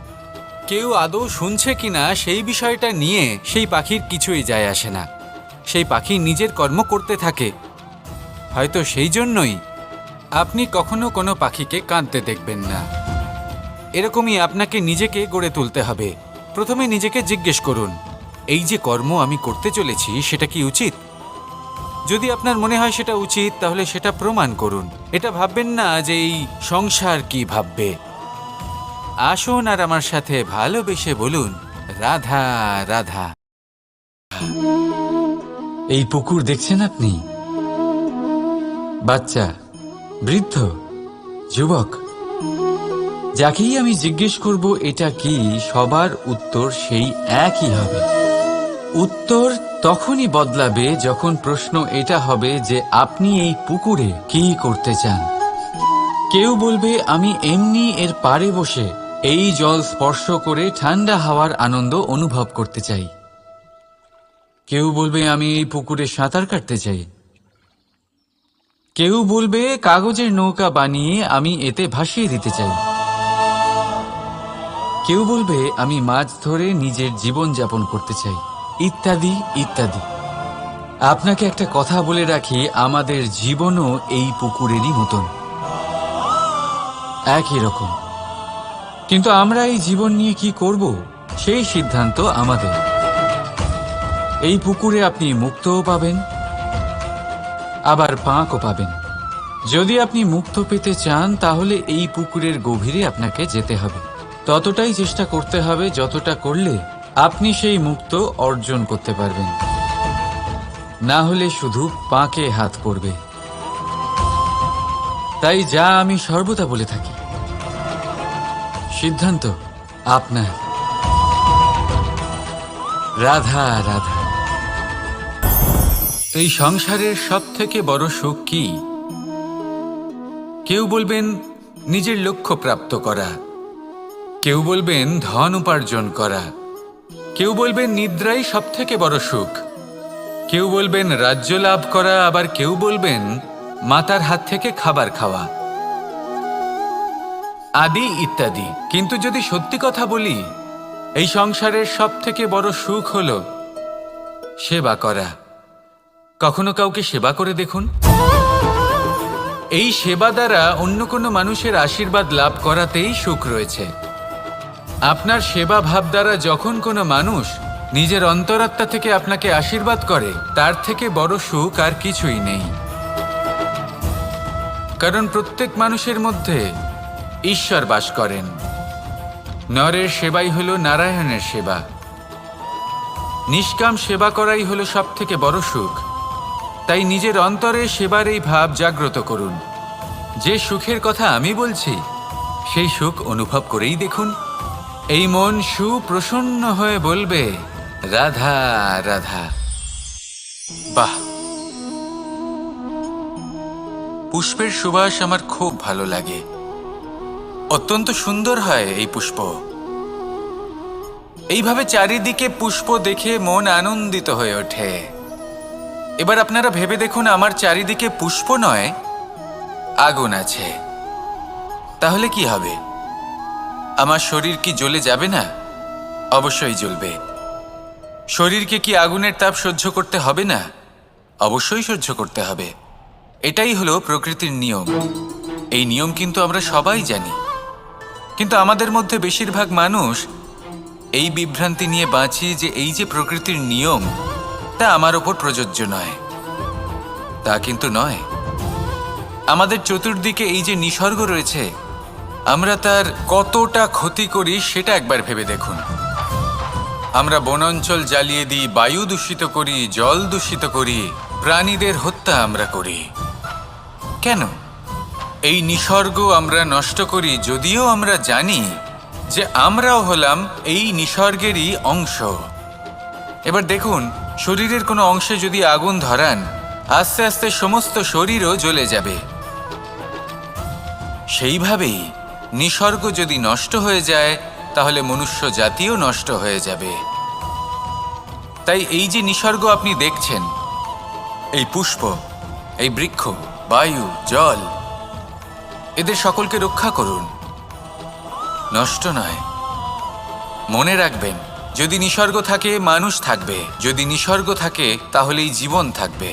কেউ আদৌ শুনছে কিনা সেই বিষয়টা নিয়ে সেই পাখির কিছুই যায় আসে না। সেই পাখি নিজের কর্ম করতে থাকে। হয়তো সেই জন্যই আপনি কখনো কোনো পাখিকে কাঁদতে দেখবেন না। এরকমই আপনাকে নিজেকে গড়ে তুলতে হবে। প্রথমে নিজেকে জিজ্ঞেস করুন, এই যে কর্ম আমি করতে চলেছি সেটা কি উচিত? যদি আপনার মনে হয় সেটা উচিত, তাহলে সেটা প্রমাণ করুন। এটা ভাববেন না যে এই সংসার কি ভাববে। আসুন আর আমার সাথে ভালোবেসে বলুন রাধা রাধা। এই পুকুর দেখছেন আপনি? বাচ্চা, বৃদ্ধ, যুবক, যাকেই আমি জিজ্ঞেস করব এটা কি, সবার উত্তর সেই একই হবে। উত্তর তখনই বদলাবে যখন প্রশ্ন এটা হবে যে আপনি এই পুকুরে কি করতে চান। কেউ বলবে আমি এমনি এর পাড়ে বসে এই জল স্পর্শ করে ঠান্ডা হাওয়ার আনন্দ অনুভব করতে চাই। কেউ বলবে আমি এই পুকুরে সাঁতার কাটতে চাই। কেউ বলবে কাগজের নৌকা বানিয়ে আমি এতে ভাসিয়ে দিতে চাই। কেউ বলবে আমি মাছ ধরে নিজের জীবন যাপন করতে চাই, ইত্যাদি ইত্যাদি। আপনাকে একটা কথা বলে রাখি, আমাদের জীবনও এই পুকুরেরই মতন, একই রকম। কিন্তু আমরা এই জীবন নিয়ে কি করব সেই সিদ্ধান্ত আমাদের। এই পুকুরে আপনি মুক্তও পাবেন, আবার পাঁকও পাবেন। যদি আপনি মুক্ত পেতে চান তাহলে এই পুকুরের গভীরে আপনাকে যেতে হবে। ততটাই চেষ্টা করতে হবে যতটা করলে আপনি সেই মুক্ত অর্জন করতে পারবেন। না হলে শুধু পাঁকে হাত পড়বে। তাই যা আমি সর্বদা বলে থাকি, সিদ্ধান্ত আপনার। রাধা রাধা। এই সংসারের সব থেকে বড় সুখ কি? কেউ বলবেন নিজের লক্ষ্য প্রাপ্ত করা, কেউ বলবেন ধন উপার্জন করা, কেউ বলবেন নিদ্রাই সব থেকে বড় সুখ, কেউ বলবেন রাজ্য লাভ করা, আবার কেউ বলবেন মাতার হাত থেকে খাবার খাওয়া, আদি ইত্যাদি। কিন্তু যদি সত্যি কথা বলি, এই সংসারের সব থেকে বড় সুখ হল সেবা করা। কখনো কাউকে সেবা করে দেখুন। এই সেবা দ্বারা অন্য কোনো মানুষের আশীর্বাদ লাভ করাতেই সুখ রয়েছে। আপনার সেবা ভাব দ্বারা যখন কোনো মানুষ নিজের অন্তরাত্মা থেকে আপনাকে আশীর্বাদ করে, তার থেকে বড় সুখ আর কিছুই নেই। কারণ প্রত্যেক মানুষের মধ্যে ঈশ্বর বাস করেন। নরের সেবাই হল নারায়ণের সেবা। নিষ্কাম সেবা করাই হল সব থেকে বড় সুখ। তাই নিজের অন্তরে সেবার এই ভাব জাগ্রত করুন। যে সুখের কথা আমি বলছি, সেই সুখ অনুভব করেই দেখুন। এই মন সুপ্রসন্ন হয়ে বলবে, রাধা রাধা। বাহ! পুষ্পের সুবাস আমার খুব ভালো লাগে। অত্যন্ত সুন্দর হয় এই পুষ্প। এইভাবে চারিদিকে পুষ্প দেখে মন আনন্দিত হয়ে ওঠে। এবার আপনারা ভেবে দেখুন, আমার চারিদিকে পুষ্প নয়, আগুন আছে। তাহলে কি হবে? আমার শরীর কি জ্বলে যাবে না? অবশ্যই জ্বলবে। শরীরকে কি আগুনের তাপ সহ্য করতে হবে না? অবশ্যই সহ্য করতে হবে। এটাই হলো প্রকৃতির নিয়ম। এই নিয়ম কিন্তু আমরা সবাই জানি, কিন্তু আমাদের মধ্যে বেশিরভাগ মানুষ এই বিভ্রান্তি নিয়ে বাঁচি যে এই যে প্রকৃতির নিয়ম, তা আমার ওপর প্রযোজ্য নয়। তা কিন্তু নয়। আমাদের চতুর্দিকে এই যে নিসর্গ রয়েছে, আমরা তার কতটা ক্ষতি করি সেটা একবার ভেবে দেখুন। আমরা বনাঞ্চল জ্বালিয়ে দিই, বায়ু দূষিত করি, জল দূষিত করি, প্রাণীদের হত্যা আমরা করি। কেন? এই নিসর্গ আমরা নষ্ট করি, যদিও আমরা জানি যে আমরাও হলাম এই নিসর্গেরই অংশ। এবার দেখুন, শরীরের কোনো অংশে যদি আগুন ধরান, আস্তে আস্তে সমস্ত শরীরও জ্বলে যাবে। সেইভাবেই নিসর্গ যদি নষ্ট হয়ে যায়, তাহলে মনুষ্য জাতিও নষ্ট হয়ে যাবে। তাই এই যে নিসর্গ আপনি দেখছেন, এই পুষ্প, এই বৃক্ষ, বায়ু, জল, এদের সকলকে রক্ষা করুন, নষ্ট নয়। মনে রাখবেন, যদি নিসর্গ থাকে মানুষ থাকবে, যদি নিসর্গ থাকে তাহলেই জীবন থাকবে।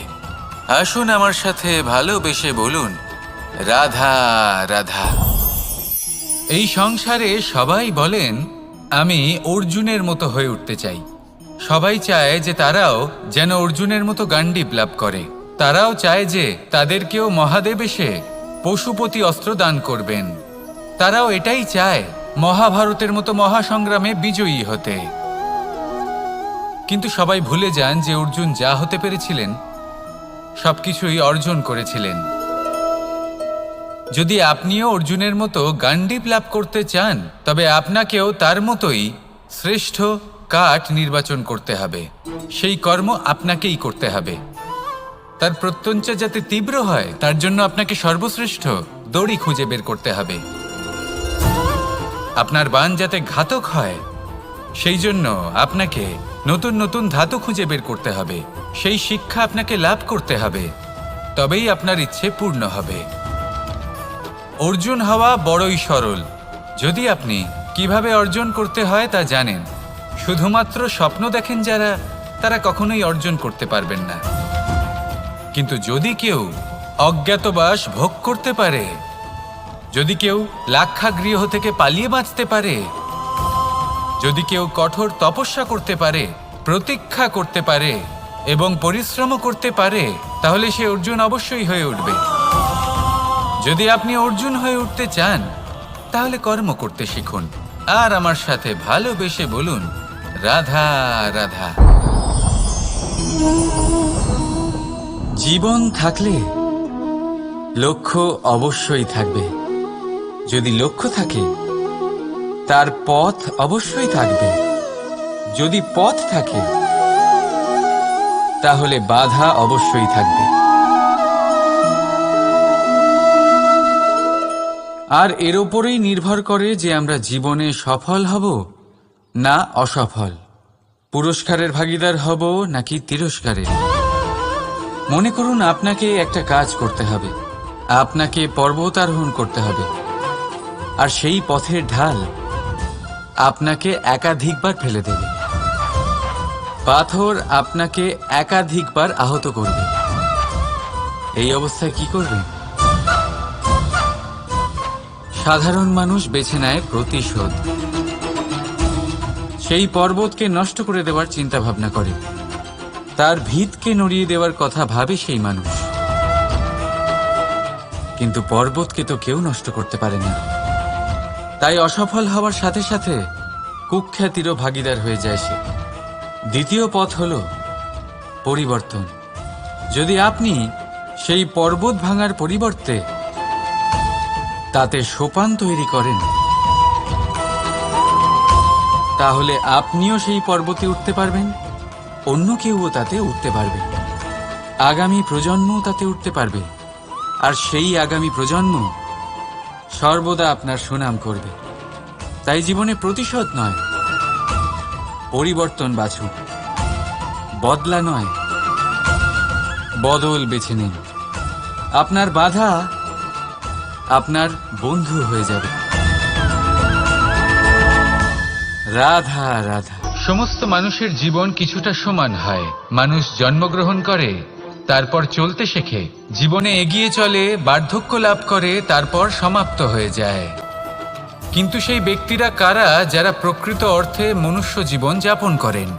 আসুন আমার সাথে ভালোবেসে বলুন, রাধা রাধা। এই সংসারে সবাই বলেন, আমি অর্জুনের মতো হয়ে উঠতে চাই। সবাই চায় যে তারাও যেন অর্জুনের মতো গান্ডীব লাভ করে। তারাও চায় যে তাদেরকেও মহাদেব এসে পশুপতি অস্ত্র দান করবেন। তারাও এটাই চায় মহাভারতের মতো মহাসংগ্রামে বিজয়ী হতে। কিন্তু সবাই ভুলে যান যে অর্জুন যা হতে পেরেছিলেন সবকিছুই অর্জন করেছিলেন। যদি আপনিও অর্জুনের মতো গান্ডীব লাভ করতে চান, তবে আপনাকেও তার মতোই শ্রেষ্ঠ কাঠ নির্বাচন করতে হবে। সেই কর্ম আপনাকেই করতে হবে। তার প্রত্যঞ্চা যাতে তীব্র হয়, তার জন্য আপনাকে সর্বশ্রেষ্ঠ দড়ি খুঁজে বের করতে হবে। আপনার বাণ যাতে ঘাতক হয়, সেই জন্য আপনাকে নতুন নতুন ধাতু খুঁজে বের করতে হবে। সেই শিক্ষা আপনাকে লাভ করতে হবে, তবেই আপনার ইচ্ছে পূর্ণ হবে। অর্জুন হওয়া বড়ই সরল, যদি আপনি কিভাবে অর্জন করতে হয় তা জানেন। শুধুমাত্র স্বপ্ন দেখেন যারা, তারা কখনোই অর্জন করতে পারবেন না। কিন্তু যদি কেউ অজ্ঞাতবাস ভোগ করতে পারে, যদি কেউ লাক্ষাগৃহ থেকে পালিয়ে বাঁচতে পারে, যদি কেউ কঠোর তপস্যা করতে পারে, প্রতীক্ষা করতে পারে এবং পরিশ্রম করতে পারে, তাহলে সে অর্জুন অবশ্যই হয়ে উঠবে। যদি আপনি অর্জুন হয়ে উঠতে চান, তাহলে কর্ম করতে শিখুন আর আমার সাথে ভালোবেসে বলুন, রাধা রাধা। জীবন থাকলে লক্ষ্য অবশ্যই থাকবে। যদি লক্ষ্য থাকে, তার পথ অবশ্যই থাকবে। যদি পথ থাকে, তাহলে বাধা অবশ্যই থাকবে। আর এর ওপরেই নির্ভর করে যে আমরা জীবনে সফল হব না অসফল, পুরস্কারের ভাগীদার হব নাকি তিরস্কারের। মনে করুন আপনাকে একটা কাজ করতে হবে, আপনাকে পর্বত আরোহণ করতে হবে, আর সেই পথের ঢাল আপনাকে একাধিকবার ফেলে দেবে, পাথর আপনাকে একাধিকবার আহত করবে। এই অবস্থায় কি করবেন? সাধারণ মানুষ বেছে নেয় প্রতিশোধ। সেই পর্বতকে নষ্ট করে দেওয়ার চিন্তা ভাবনা করে, তার ভিতকে নড়িয়ে দেওয়ার কথা ভাবে সেই মানুষ। কিন্তু পর্বতকে তো কেউ নষ্ট করতে পারে না। তাই অসফল হওয়ার সাথে সাথে কুখ্যাতিরও ভাগীদার হয়ে যায় সে। দ্বিতীয় পথ হল পরিবর্তন। যদি আপনি সেই পর্বত ভাঙার পরিবর্তে তাতে সোপান তৈরি করেন, তাহলে আপনিও সেই পর্বতে উঠতে পারবেন, অন্য কেউও তাতে উঠতে পারবে, আগামী প্রজন্মও তাতে উঠতে পারবে, আর সেই আগামী প্রজন্ম সর্বদা আপনার সুনাম করবে। তাই জীবনে প্রতিশোধ নয়, পরিবর্তন বাছুন। বদলা নয়, বদল বেছে নিন। আপনার বাধা আপনার বন্ধু হয়ে যাবে। রাধা রাধা। সমস্ত মানুষের জীবন কিছুটা সমান হয়। মানুষ জন্মগ্রহণ করে, তারপর চলতে শেখে, জীবনে এগিয়ে চলে, বার্ধক্য লাভ করে, তারপর সমাপ্ত হয়ে যায়। কিন্তু সেই ব্যক্তিরা কারা যারা প্রকৃত অর্থে মনুষ্য জীবন যাপন করেন?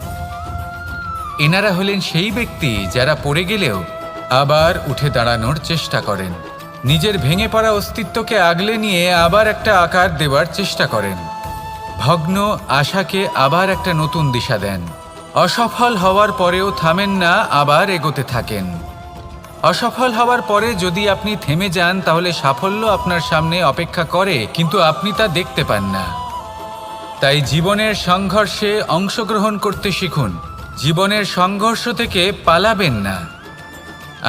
এনারা হলেন সেই ব্যক্তি যারা পড়ে গেলেও আবার উঠে দাঁড়ানোর চেষ্টা করেন, নিজের ভেঙে পড়া অস্তিত্বকে আগলে নিয়ে আবার একটা আকার দেওয়ার চেষ্টা করেন, ভগ্ন আশাকে আবার একটা নতুন দিশা দেন। অসফল হওয়ার পরেও থামেন না, আবার এগোতে থাকেন। অসফল হওয়ার পরে যদি আপনি থেমে যান, তাহলে সাফল্য আপনার সামনে অপেক্ষা করে, কিন্তু আপনি তা দেখতে পান না। তাই জীবনের সংঘর্ষে অংশগ্রহণ করতে শিখুন। জীবনের সংঘর্ষ থেকে পালাবেন না।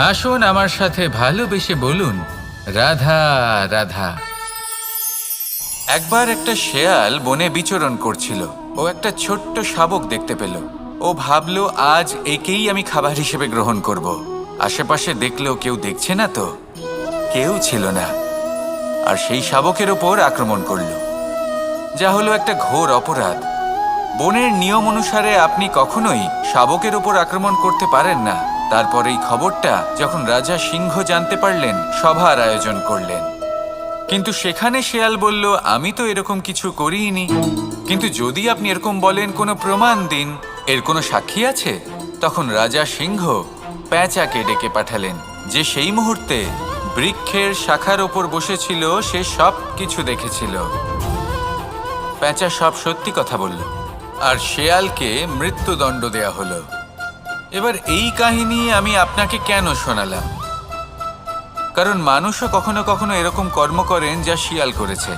আসুন আমার সাথে ভালোবেসে বলুন, রাধা রাধা। একবার একটা শেয়াল বনে বিচরণ করছিল। ও একটা ছোট্ট শাবক দেখতে পেল। ও ভাবল, আজ একেই আমি খাবার হিসেবে গ্রহণ করব। আশেপাশে দেখলো কেউ দেখছে না তো, কেউ ছিল না, আর সেই শাবকের ওপর আক্রমণ করল, যা হলো একটা ঘোর অপরাধ। বনের নিয়ম অনুসারে আপনি কখনোই শাবকের ওপর আক্রমণ করতে পারেন না। তারপর এই খবরটা যখন রাজা সিংহ জানতে পারলেন, সভার আয়োজন করলেন। কিন্তু সেখানে শেয়াল বলল, আমি তো এরকম কিছু করিনি। কিন্তু যদি আপনি এরকম বলেন, কোনো প্রমাণ দিন, এর কোনো সাক্ষী আছে? তখন রাজা সিংহ পেঁচাকে ডেকে পাঠালেন, যে সেই মুহূর্তে বৃক্ষের শাখার ওপর বসেছিল, সে সব কিছু দেখেছিল। পেঁচা সব সত্যি কথা বলল, আর শেয়ালকে মৃত্যুদণ্ড দেয়া হলো। এবার এই কাহিনী আমি আপনাকে কেন শোনালাম? কারণ মানুষও কখনো কখনো এরকম কর্ম করেন যা শিয়াল করেছে।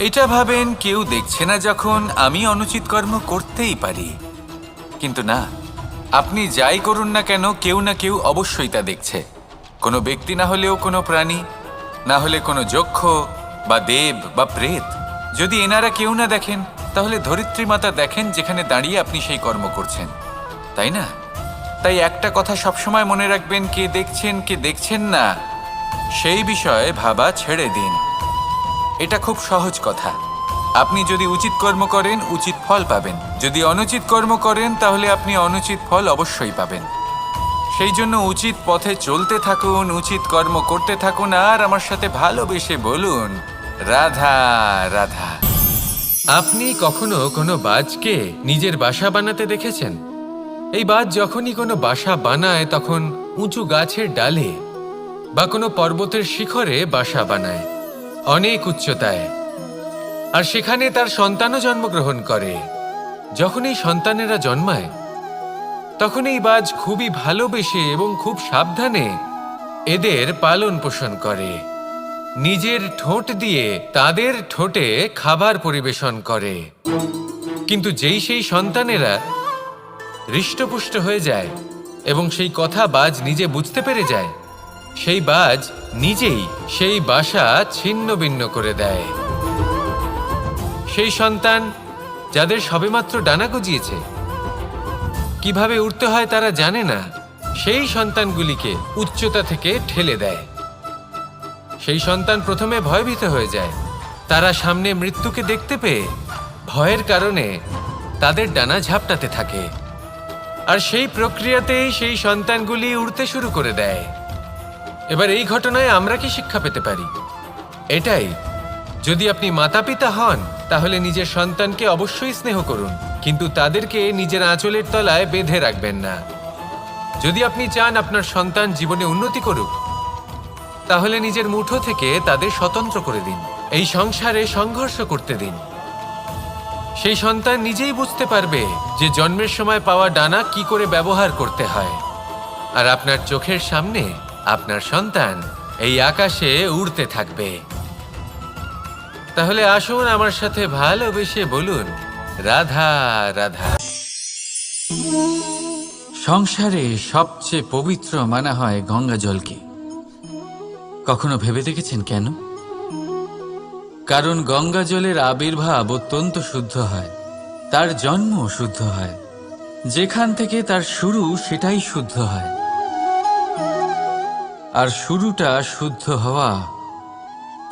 এটা ভাবেন কেউ দেখছে না, যখন আমি অনুচিত কর্ম করতেই পারি। কিন্তু না, আপনি যাই করুন না কেন, কেউ না কেউ অবশ্যই তা দেখছে। কোনো ব্যক্তি না হলেও কোনো প্রাণী, না হলে কোনো যক্ষ বা দেব বা প্রেত। যদি এনারা কেউ না দেখেন, তাহলে ধরিত্রী মাতা দেখেন, যেখানে দাঁড়িয়ে আপনি সেই কর্ম করছেন, তাই না? তাই একটা কথা সবসময় মনে রাখবেন, কে দেখছেন কে দেখছেন না সেই বিষয়ে ভাবা ছেড়ে দিন। এটা খুব সহজ কথা। আপনি যদি উচিত কর্ম করেন, উচিত ফল পাবেন। যদি অনুচিত কর্ম করেন, তাহলে আপনি অনুচিত ফল অবশ্যই পাবেন। সেই জন্য উচিত পথে চলতে থাকুন, উচিত কর্ম করতে থাকুন, আর আমার সাথে ভালোবেসে বলুন, রাধা রাধা। আপনি কখনো কোনো বাজকে নিজের বাসা বানাতে দেখেছেন? এই বাজ যখনই কোনো বাসা বানায়, তখন উঁচু গাছের ডালে বা কোনো পর্বতের শিখরে বাসা বানায়, অনেক উচ্চতায়, আর সেখানে তার সন্তানও জন্মগ্রহণ করে। যখন এই সন্তানেরা জন্মায়, তখন এই বাজ খুবই ভালোবেসে এবং খুব সাবধানে এদের পালন পোষণ করে। নিজের ঠোঁট দিয়ে তাদের ঠোঁটে খাবার পরিবেশন করে। কিন্তু যেই সেই সন্তানেরা হৃষ্টপুষ্ট হয়ে যায় এবং সেই কথা বাজ নিজে বুঝতে পেরে যায়, সেই বাজ নিজেই সেই বাসা ছিন্ন ভিন্ন করে দেয়। সেই সন্তান যাদের সবেমাত্র ডানা গজিয়েছে, কিভাবে উড়তে হয় তারা জানে না, সেই সন্তানগুলিকে উচ্চতা থেকে ঠেলে দেয়। সেই সন্তান প্রথমে ভয়ভীত হয়ে যায়। তারা সামনে মৃত্যুকে দেখতে পেয়ে ভয়ের কারণে তাদের ডানা ঝাপটাতে থাকে, আর সেই প্রক্রিয়াতেই সেই সন্তানগুলি উড়তে শুরু করে দেয়। এবার এই ঘটনায় আমরা কি শিক্ষা পেতে পারি? এটাই, যদি আপনি মাতা পিতা হন তাহলে নিজের সন্তানকে অবশ্যই স্নেহ করুন, কিন্তু তাদেরকে নিজের আঁচলের তলায় বেঁধে রাখবেন না। যদি আপনি চান আপনার সন্তান জীবনে উন্নতি করুক, তাহলে নিজের মুঠো থেকে তাদের স্বতন্ত্র করে দিন। এই সংসারে সংঘর্ষ করতে দিন। সেই সন্তান নিজেই বুঝতে পারবে যে জন্মের সময় পাওয়া ডানা কি করে ব্যবহার করতে হয়। আর আপনার চোখের সামনে আপনার সন্তান এই আকাশে উড়তে থাকবে। তাহলে আসুন আমার সাথে ভালোবেসে বলুন, রাধা রাধা। সংসারে সবচেয়ে পবিত্র মানা হয় গঙ্গা জলকে। কখনো ভেবে দেখেছেন কেন? কারণ গঙ্গা জলের আবির্ভাব অত্যন্ত শুদ্ধ হয়, তার জন্ম শুদ্ধ হয়, যেখান থেকে তার শুরু সেটাই শুদ্ধ হয়। আর শুরুটা শুদ্ধ হওয়া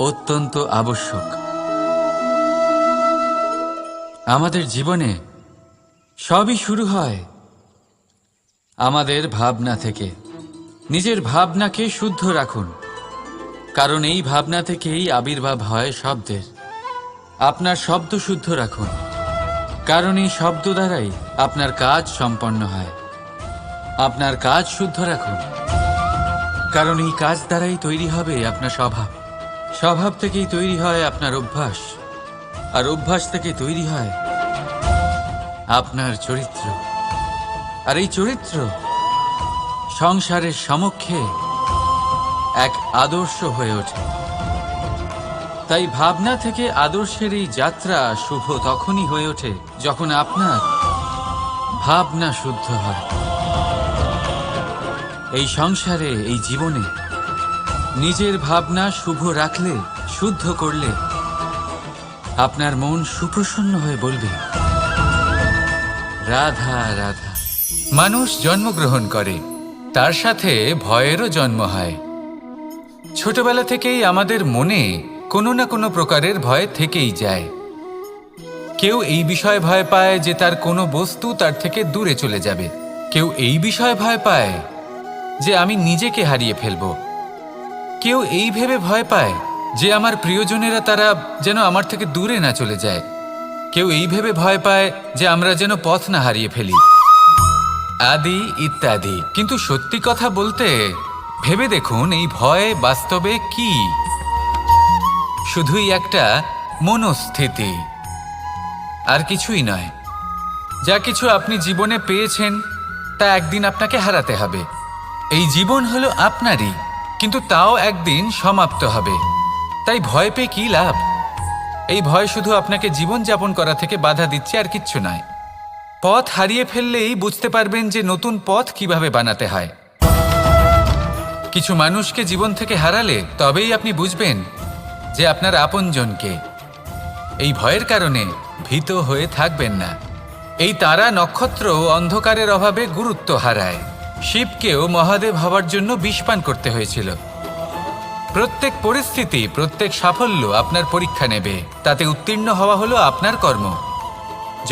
অত্যন্ত আবশ্যক। আমাদের জীবনে সবই শুরু হয় আমাদের ভাবনা থেকে। নিজের ভাবনাকে শুদ্ধ রাখুন, কারণ এই ভাবনা থেকেই আবির্ভাব হয় শব্দের। আপনার শব্দ শুদ্ধ রাখুন, কারণ এই শব্দ দ্বারাই আপনার কাজ সম্পন্ন হয়। আপনার কাজ শুদ্ধ রাখুন, কারণ এই কাজ দ্বারাই তৈরি হবে আপনার স্বভাব। স্বভাব থেকেই তৈরি হয় আপনার অভ্যাস, আর অভ্যাস থেকে তৈরি হয় আপনার চরিত্র। আর এই চরিত্র সংসারের সমক্ষে এক আদর্শ হয়ে ওঠে। তাই ভাবনা থেকে আদর্শের এই যাত্রা শুভ তখনই হয়ে ওঠে যখন আপনার ভাবনা শুদ্ধ হয়। এই সংসারে, এই জীবনে নিজের ভাবনা শুভ রাখলে, শুদ্ধ করলে আপনার মন সুপ্রসন্ন হয়ে বলবে, রাধা রাধা। মানুষ জন্মগ্রহণ করে, তার সাথে ভয়েরও জন্ম হয়। ছোটবেলা থেকেই আমাদের মনে কোনো না কোনো প্রকারের ভয় থেকেই যায়। কেউ এই বিষয়ে ভয় পায় যে তার কোনো বস্তু তার থেকে দূরে চলে যাবে। কেউ এই বিষয়ে ভয় পায় যে আমি নিজেকে হারিয়ে ফেলব। কেউ এই ভেবে ভয় পায় যে আমার প্রিয়জনেরা তারা যেন আমার থেকে দূরে না চলে যায়। কেউ এই ভেবে ভয় পায় যে আমরা যেন পথ না হারিয়ে ফেলি, আদি ইত্যাদি। কিন্তু সত্যি কথা বলতে, ভেবে দেখুন এই ভয় বাস্তবে কি? শুধুই একটা মনস্থিতি, আর কিছুই নয়। যা কিছু আপনি জীবনে পেয়েছেন তা একদিন আপনাকে হারাতে হবে। এই জীবন হলো আপনারই, কিন্তু তাও একদিন সমাপ্ত হবে। তাই ভয় পেয়ে কি লাভ? এই ভয় শুধু আপনাকে জীবনযাপন করা থেকে বাধা দিচ্ছে, আর কিচ্ছু নয়। পথ হারিয়ে ফেললেই বুঝতে পারবেন যে নতুন পথ কিভাবে বানাতে হয়। কিছু মানুষকে জীবন থেকে হারালে তবেই আপনি বুঝবেন যে আপনার আপনজনকে। এই ভয়ের কারণে ভীত হয়ে থাকবেন না। এই তারা নক্ষত্র অন্ধকারের অভাবে গুরুত্ব হারায়। শিবকেও মহাদেব হওয়ার জন্য বিষপান করতে হয়েছিল। প্রত্যেক পরিস্থিতি, প্রত্যেক সাফল্য আপনার পরীক্ষা নেবে, তাতে উত্তীর্ণ হওয়া হলো আপনার কর্ম।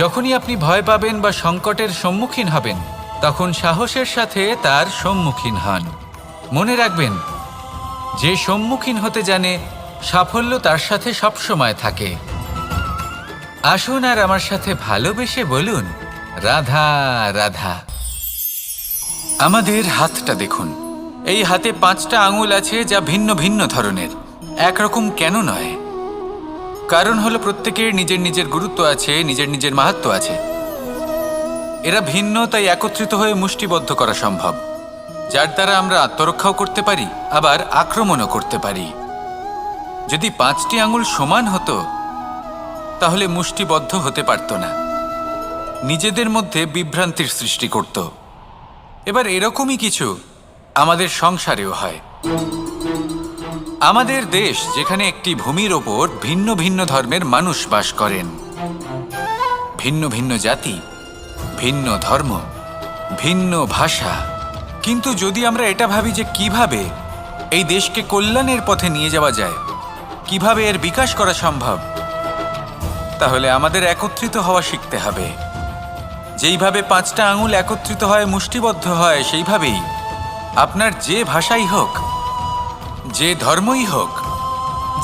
যখনই আপনি ভয় পাবেন বা সংকটের সম্মুখীন হবেন, তখন সাহসের সাথে তার সম্মুখীন হন। মনে রাখবেন, যে সম্মুখীন হতে জানে সাফল্য তার সাথে সবসময় থাকে। আসুন আর আমার সাথে ভালোবেসে বলুন, রাধা রাধা। আমাদের হাতটা দেখুন। এই হাতে 5টা আঙুল আছে, যা ভিন্ন ভিন্ন ধরনের। একরকম কেন নয়? কারণ হলো প্রত্যেকের নিজের নিজের গুরুত্ব আছে, নিজের নিজের মাহাত্ম্য আছে। এরা ভিন্ন, তাই একত্রিত হয়ে মুষ্টিবদ্ধ করা সম্ভব, যার দ্বারা আমরা আত্মরক্ষাও করতে পারি, আবার আক্রমণও করতে পারি। যদি 5টি আঙুল সমান হতো তাহলে মুষ্টিবদ্ধ হতে পারত না, নিজেদের মধ্যে বিভ্রান্তির সৃষ্টি করত। এবার এরকমই কিছু আমাদের সংসারেও হয়। আমাদের দেশ যেখানে একটি ভূমির ওপর ভিন্ন ভিন্ন ধর্মের মানুষ বাস করেন, ভিন্ন ভিন্ন জাতি, ভিন্ন ধর্ম, ভিন্ন ভাষা। কিন্তু যদি আমরা এটা ভাবি যে কিভাবে এই দেশকে কল্যাণের পথে নিয়ে যাওয়া যায়, কিভাবে এর বিকাশ করা সম্ভব, তাহলে আমাদের একত্রিত হওয়া শিখতে হবে। যেইভাবে 5টা আঙুল একত্রিত হয়, মুষ্টিবদ্ধ হয়, সেইভাবেই আপনার যে ভাষাই হোক, যে ধর্মই হোক,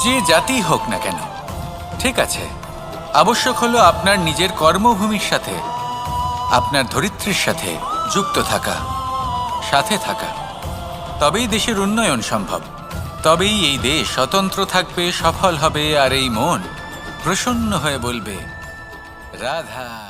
যে জাতি হোক না কেন, ঠিক আছে, আবশ্যক হলো আপনার নিজের কর্মভূমির সাথে, আপনার ধরিত্রীর সাথে যুক্ত থাকা, সাথে থাকা। তবেই দেশের উন্নয়ন সম্ভব, তবেই এই দেশ স্বতন্ত্র থাকবে, সফল হবে, আর এই মন প্রসন্ন হয়ে বলবে রাধা।